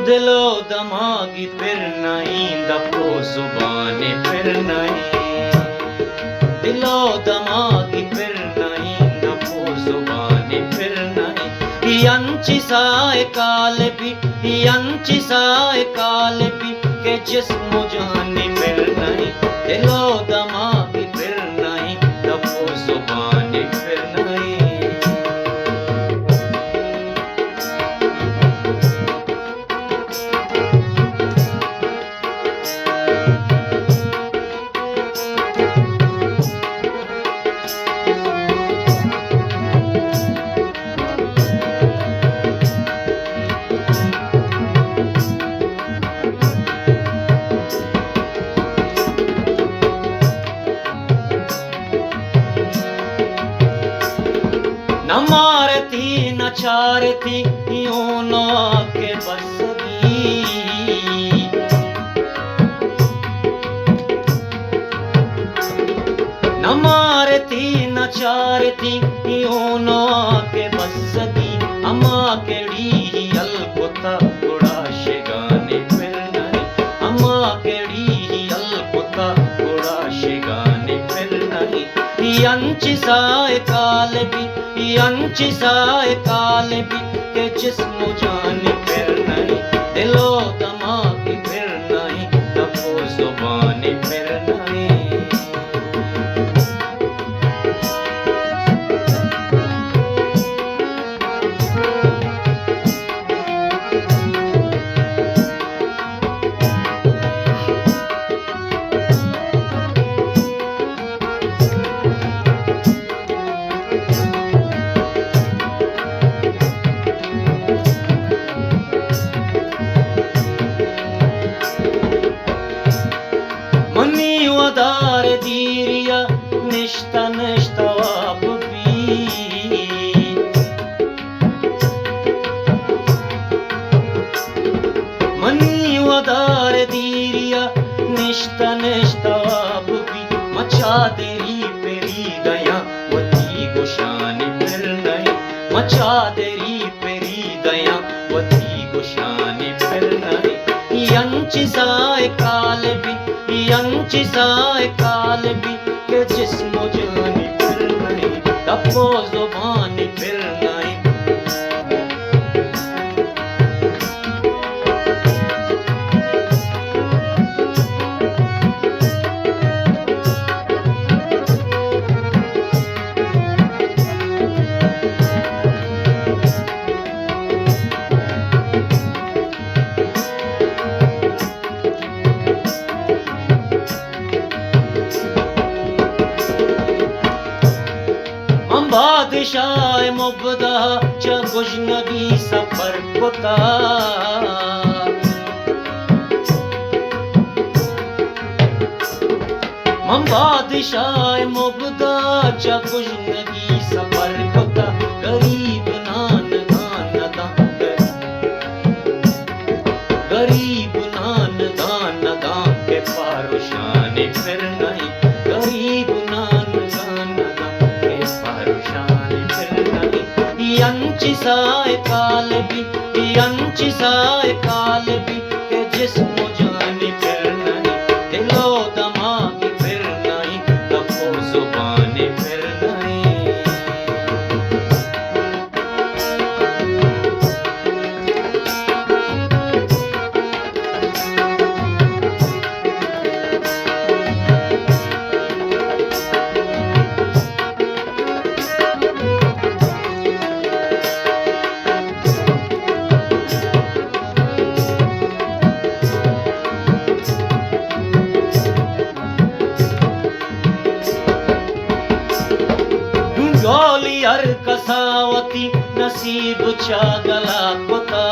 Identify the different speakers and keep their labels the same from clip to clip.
Speaker 1: दिलो दमागी फिर नहीं दपो जुबाने फिर नहीं, दिलो दमागी फिर नहीं दपो जुबाने फिर नहीं। यांची साए कालबी के जिस्म जाने फिर नहीं, दिलो दमागी फिर नहीं दपो जुबाने फिर नहीं। न मारती न चारती यूं न आके बसगी, न मारती न चारती यूं न आके बसगी। अम्मा केड़ी अलपुता उड़ाशे गाने फिर नहीं, अम्मा केड़ी अलपुता उड़ाशे गाने फिर नहीं। यांची साए कालबी के जिस्म जाने फिर नहीं, दिलो दमागी फिर नहीं दपो जुबाने फिर नहीं। मनी वदार दीरिया निष्ठा आप भी, मनी वदार दीरिया निष्ठा आप भी। मचा देरी पेरी दया वती गुशाने फिर नहीं, मचा देरी पेरी दया वती गुशाने फिर नहीं। यांची साए कालबी के जिस्म जाने फिर नहीं दपो जुबाने फिर नहीं। बादशाह मुबदा च गुजनगी सफर कुता, बादशाह मुबदा च गुजनगी सफर कुता। गरीब नान दान गरीब नान दान के पारुशाने फिर नहीं, गरीब नान दान के पारुशाने फिर नहीं। यांची साए कालबी के जिस्म जाने फिर नहीं, दिलो दमागी फिर नहीं दपो जुबाने फिर नहीं। गोलियर कसावती नसीब चागला कुता,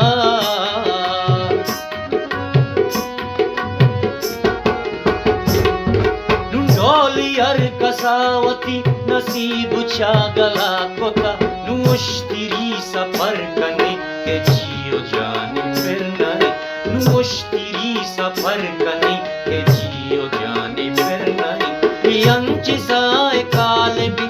Speaker 1: गोलियर कसावती नसीब चागला कुता। मुश्तिरी सफर करने के जियो जाने फिर नहीं, मुश्तिरी सफर करने के जियो जाने फिर नहीं। यांची साए कालबी